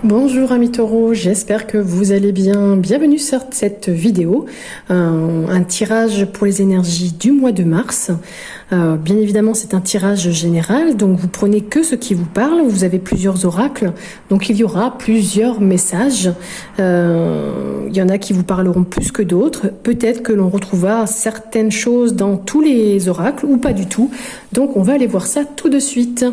Bonjour amis taureaux, j'espère que vous allez bien. Bienvenue sur cette vidéo, un tirage pour les énergies du mois de mars. Bien évidemment c'est un tirage général, donc vous prenez que ce qui vous parle. Vous avez plusieurs oracles, donc il y aura plusieurs messages. Il y en a qui vous parleront plus que d'autres. Peut-être que l'on retrouvera certaines choses dans tous les oracles ou pas du tout. Donc on va aller voir ça tout de suite.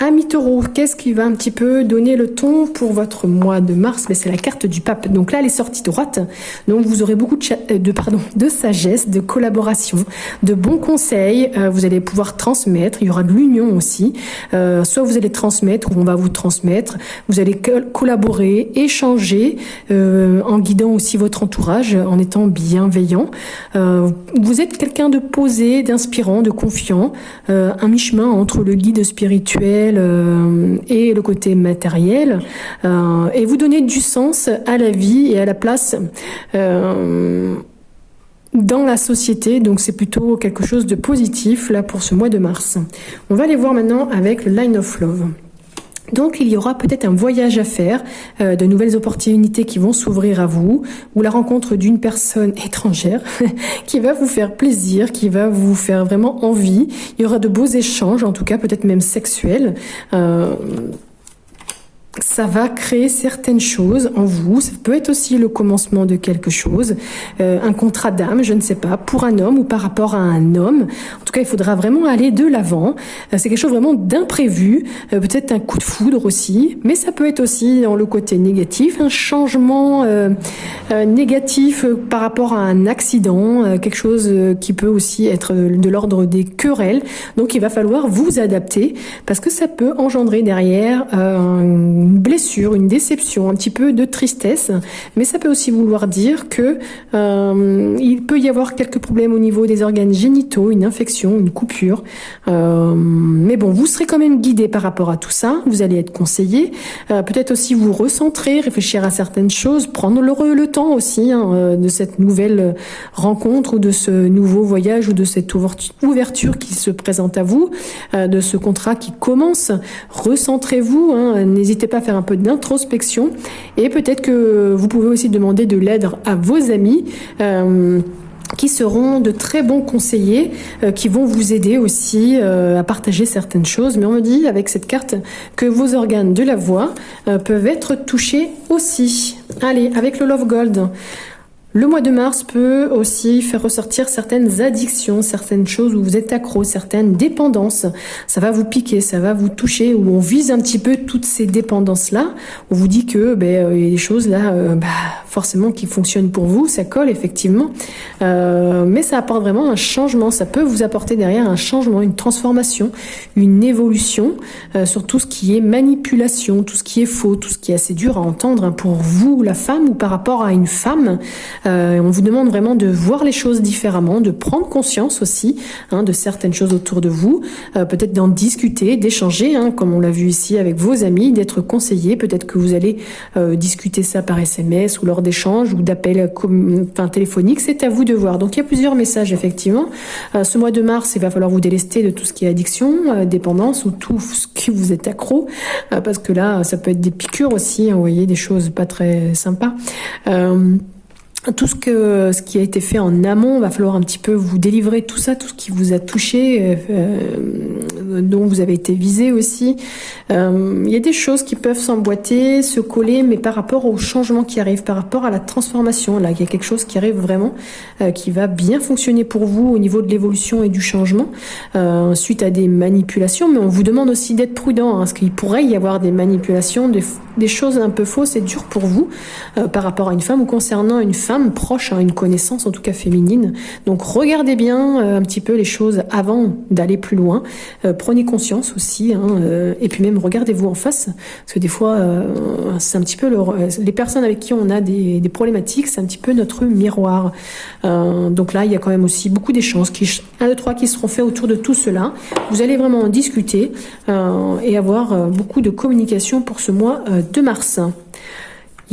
Amis taureaux, qu'est-ce qui va un petit peu donner le ton pour votre mois de mars? Mais c'est la carte du pape. Donc là, elle est sortie droite. Donc vous aurez beaucoup de sagesse, de collaboration, de bons conseils. Vous allez pouvoir transmettre. Il y aura de l'union aussi. Soit vous allez transmettre ou on va vous transmettre. Vous allez collaborer, échanger, en guidant aussi votre entourage, en étant bienveillant. Vous êtes quelqu'un de posé, d'inspirant, de confiant, un mi-chemin entre le guide spirituel et le côté matériel, et vous donnez du sens à la vie et à la place dans la société. Donc c'est plutôt quelque chose de positif là pour ce mois de mars. On va aller voir maintenant avec le Line of Love. Donc il y aura peut-être un voyage à faire, de nouvelles opportunités qui vont s'ouvrir à vous, ou la rencontre d'une personne étrangère qui va vous faire plaisir, qui va vous faire vraiment envie. Il y aura de beaux échanges, en tout cas peut-être même sexuels. Ça va créer certaines choses en vous. Ça peut être aussi le commencement de quelque chose, un contrat d'âme, je ne sais pas, pour un homme ou par rapport à un homme. En tout cas, il faudra vraiment aller de l'avant. C'est quelque chose vraiment d'imprévu, peut-être un coup de foudre aussi, mais ça peut être aussi dans le côté négatif, un changement négatif par rapport à un accident, quelque chose qui peut aussi être de l'ordre des querelles. Donc, il va falloir vous adapter parce que ça peut engendrer derrière une blessure, une déception, un petit peu de tristesse, mais ça peut aussi vouloir dire que il peut y avoir quelques problèmes au niveau des organes génitaux, une infection, une coupure, mais bon, vous serez quand même guidé par rapport à tout ça, vous allez être conseillé, peut-être aussi vous recentrer, réfléchir à certaines choses, prendre le temps aussi de cette nouvelle rencontre ou de ce nouveau voyage ou de cette ouverture qui se présente à vous, de ce contrat qui commence. Recentrez-vous, n'hésitez pas à faire un peu d'introspection, et peut-être que vous pouvez aussi demander de l'aide à vos amis qui seront de très bons conseillers, qui vont vous aider aussi à partager certaines choses. Mais on me dit avec cette carte que vos organes de la voix peuvent être touchés aussi. Allez, avec le Love Gold. Le mois de mars peut aussi faire ressortir certaines addictions, certaines choses où vous êtes accro, certaines dépendances. Ça va vous piquer, ça va vous toucher, où on vise un petit peu toutes ces dépendances-là. On vous dit que il y a des choses là, forcément qui fonctionnent pour vous, ça colle effectivement. Mais ça apporte vraiment un changement. Ça peut vous apporter derrière un changement, une transformation, une évolution sur tout ce qui est manipulation, tout ce qui est faux, tout ce qui est assez dur à entendre pour vous, la femme, ou par rapport à une femme. On vous demande vraiment de voir les choses différemment, de prendre conscience aussi de certaines choses autour de vous, peut-être d'en discuter, d'échanger, comme on l'a vu ici avec vos amis, d'être conseillé. Peut-être que vous allez discuter ça par SMS ou lors d'échanges ou d'appels téléphoniques. C'est à vous de voir. Donc il y a plusieurs messages effectivement. Ce mois de mars, il va falloir vous délester de tout ce qui est addiction, dépendance ou tout ce qui vous est accro, parce que là, ça peut être des piqûres aussi. Vous voyez, des choses pas très sympas. Tout ce qui a été fait en amont, va falloir un petit peu vous délivrer tout ça, tout ce qui vous a touché, dont vous avez été visé aussi. Il y a des choses qui peuvent s'emboîter, se coller, mais par rapport au changement qui arrive, par rapport à la transformation, là, il y a quelque chose qui arrive vraiment, qui va bien fonctionner pour vous au niveau de l'évolution et du changement, suite à des manipulations. Mais on vous demande aussi d'être prudent, parce qu'il pourrait y avoir des manipulations, des choses un peu fausses et dures pour vous, par rapport à une femme ou concernant une femme proche, une connaissance en tout cas féminine. Donc regardez bien un petit peu les choses avant d'aller plus loin. Prenez conscience aussi, et puis même regardez-vous en face, parce que des fois c'est un petit peu les personnes avec qui on a des problématiques, c'est un petit peu notre miroir. Donc là il y a quand même aussi beaucoup d'échanges, 1, 2, 3 qui seront faits autour de tout cela. Vous allez vraiment en discuter et avoir beaucoup de communication pour ce mois de mars.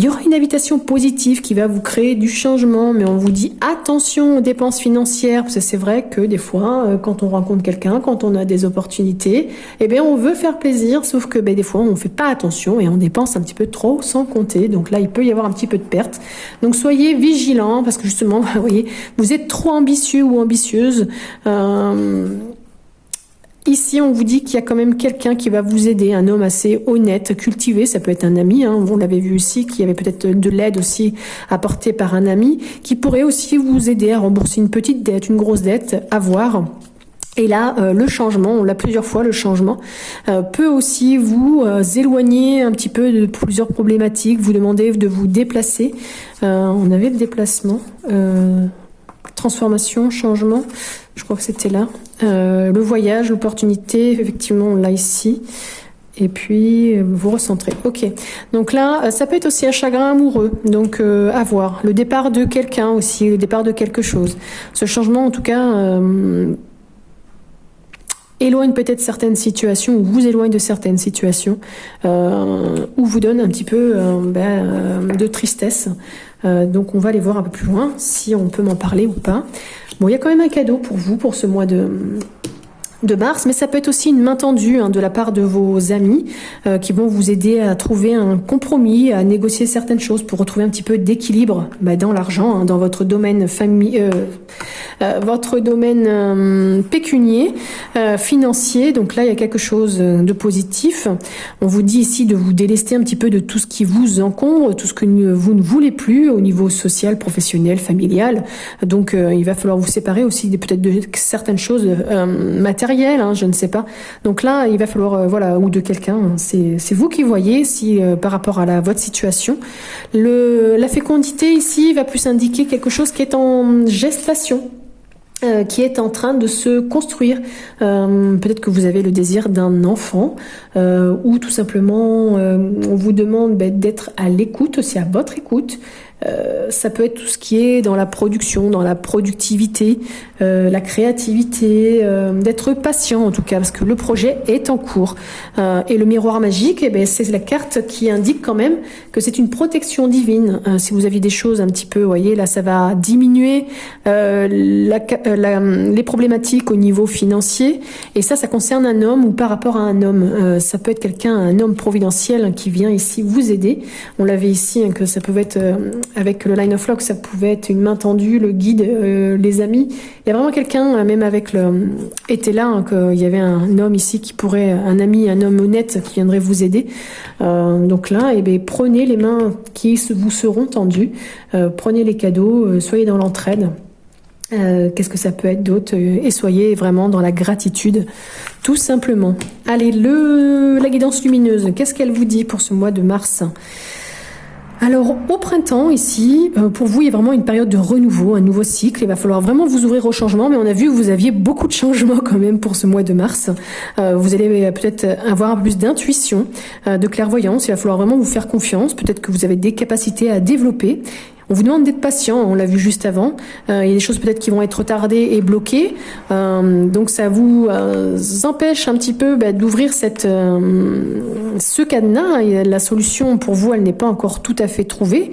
Il y aura une invitation positive qui va vous créer du changement, mais on vous dit attention aux dépenses financières, parce que c'est vrai que des fois, quand on rencontre quelqu'un, quand on a des opportunités, eh bien, on veut faire plaisir, sauf que des fois, on ne fait pas attention et on dépense un petit peu trop sans compter. Donc là, il peut y avoir un petit peu de perte. Donc soyez vigilants, parce que justement, vous voyez, vous êtes trop ambitieux ou ambitieuse. Ici, on vous dit qu'il y a quand même quelqu'un qui va vous aider, un homme assez honnête, cultivé, ça peut être un ami, hein, on l'avait vu aussi, qu'il y avait peut-être de l'aide aussi apportée par un ami, qui pourrait aussi vous aider à rembourser une petite dette, une grosse dette, à voir. Et là, le changement, on l'a plusieurs fois, le changement peut aussi vous éloigner un petit peu de plusieurs problématiques, vous demander de vous déplacer. On avait le déplacement, transformation, changement, je crois que c'était là. Le voyage, l'opportunité, effectivement, on l'a ici. Et puis, vous recentrez. Ok. Donc là, ça peut être aussi un chagrin amoureux. Donc, à voir. Le départ de quelqu'un aussi, le départ de quelque chose. Ce changement, en tout cas, éloigne peut-être certaines situations, ou vous éloigne de certaines situations, ou vous donne un petit peu de tristesse. Donc on va aller voir un peu plus loin, si on peut m'en parler ou pas. Bon, il y a quand même un cadeau pour vous, pour ce mois de mars, mais ça peut être aussi une main tendue de la part de vos amis qui vont vous aider à trouver un compromis, à négocier certaines choses pour retrouver un petit peu d'équilibre dans l'argent, dans votre domaine votre domaine pécunier, financier. Donc là, il y a quelque chose de positif. On vous dit ici de vous délester un petit peu de tout ce qui vous encombre, tout ce que vous ne voulez plus au niveau social, professionnel, familial. Donc il va falloir vous séparer aussi peut-être de certaines choses matérielles, je ne sais pas. Donc là, il va falloir, ou de quelqu'un, c'est vous qui voyez si par rapport à votre situation. La fécondité ici va plus indiquer quelque chose qui est en gestation. Qui est en train de se construire. Peut-être que vous avez le désir d'un enfant, ou tout simplement on vous demande d'être à l'écoute, aussi à votre écoute. Ça peut être tout ce qui est dans la production, dans la productivité, la créativité, d'être patient en tout cas, parce que le projet est en cours. Et le miroir magique, c'est la carte qui indique quand même que c'est une protection divine. Si vous aviez des choses un petit peu, vous voyez, là ça va diminuer les problématiques au niveau financier. Et ça concerne un homme ou par rapport à un homme. Ça peut être un homme providentiel qui vient ici vous aider. On l'avait ici, que ça pouvait être... avec le line of log, ça pouvait être une main tendue, le guide, les amis. Il y a vraiment quelqu'un, même avec était là, qu'il y avait un homme ici qui pourrait, un ami, un homme honnête qui viendrait vous aider. Donc là, prenez les mains qui vous seront tendues, prenez les cadeaux, soyez dans l'entraide. Qu'est-ce que ça peut être d'autre, et soyez vraiment dans la gratitude, tout simplement. Allez, la guidance lumineuse, qu'est-ce qu'elle vous dit pour ce mois de mars ? Alors, au printemps, ici, pour vous, il y a vraiment une période de renouveau, un nouveau cycle. Il va falloir vraiment vous ouvrir au changement, mais on a vu que vous aviez beaucoup de changements quand même pour ce mois de mars. Vous allez peut-être avoir un peu plus d'intuition, de clairvoyance. Il va falloir vraiment vous faire confiance. Peut-être que vous avez des capacités à développer. On vous demande d'être patient, on l'a vu juste avant. Il y a des choses peut-être qui vont être retardées et bloquées. Donc ça vous empêche un petit peu d'ouvrir ce cadenas. Et la solution pour vous, elle n'est pas encore tout à fait trouvée.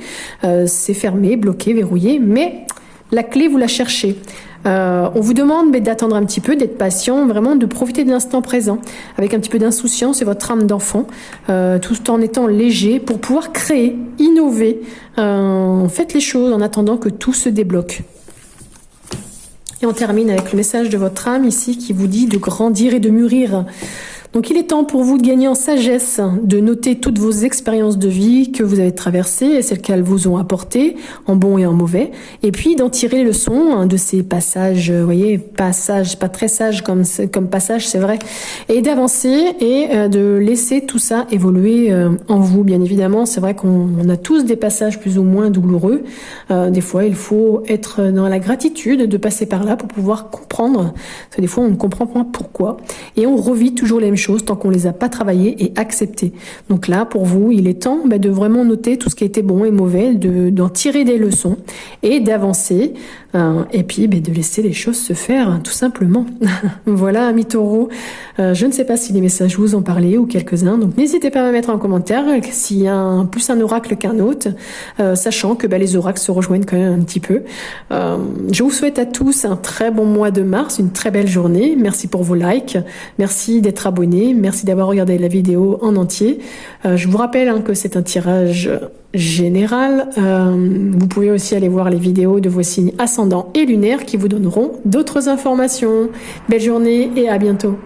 C'est fermé, bloqué, verrouillé, mais la clé, vous la cherchez. On vous demande d'attendre un petit peu, d'être patient, vraiment de profiter de l'instant présent, avec un petit peu d'insouciance et votre âme d'enfant, tout en étant léger pour pouvoir créer, innover. Faites les choses en attendant que tout se débloque. Et on termine avec le message de votre âme ici qui vous dit de grandir et de mûrir. Donc il est temps pour vous de gagner en sagesse, de noter toutes vos expériences de vie que vous avez traversées et celles qu'elles vous ont apportées, en bon et en mauvais, et puis d'en tirer les leçons de ces passages, vous voyez, passages pas très sages comme passage, c'est vrai, et d'avancer et de laisser tout ça évoluer en vous, bien évidemment. C'est vrai qu'on a tous des passages plus ou moins douloureux. Des fois, il faut être dans la gratitude de passer par là pour pouvoir comprendre, parce que des fois, on ne comprend pas pourquoi, et on revit toujours les mêmes choses tant qu'on les a pas travaillées et acceptées. Donc là, pour vous, il est temps de vraiment noter tout ce qui était bon et mauvais, d'en tirer des leçons et d'avancer. Et puis de laisser les choses se faire, tout simplement. Voilà, amis taureaux. Je ne sais pas si les messages vous ont parlé ou quelques-uns, donc n'hésitez pas à me mettre en commentaire s'il y a plus un oracle qu'un autre, sachant que les oracles se rejoignent quand même un petit peu. Je vous souhaite à tous un très bon mois de mars, une très belle journée. Merci pour vos likes, merci d'être abonnés, merci d'avoir regardé la vidéo en entier. Je vous rappelle que c'est un tirage général. Vous pouvez aussi aller voir les vidéos de vos signes ascendants et lunaires qui vous donneront d'autres informations. Belle journée et à bientôt.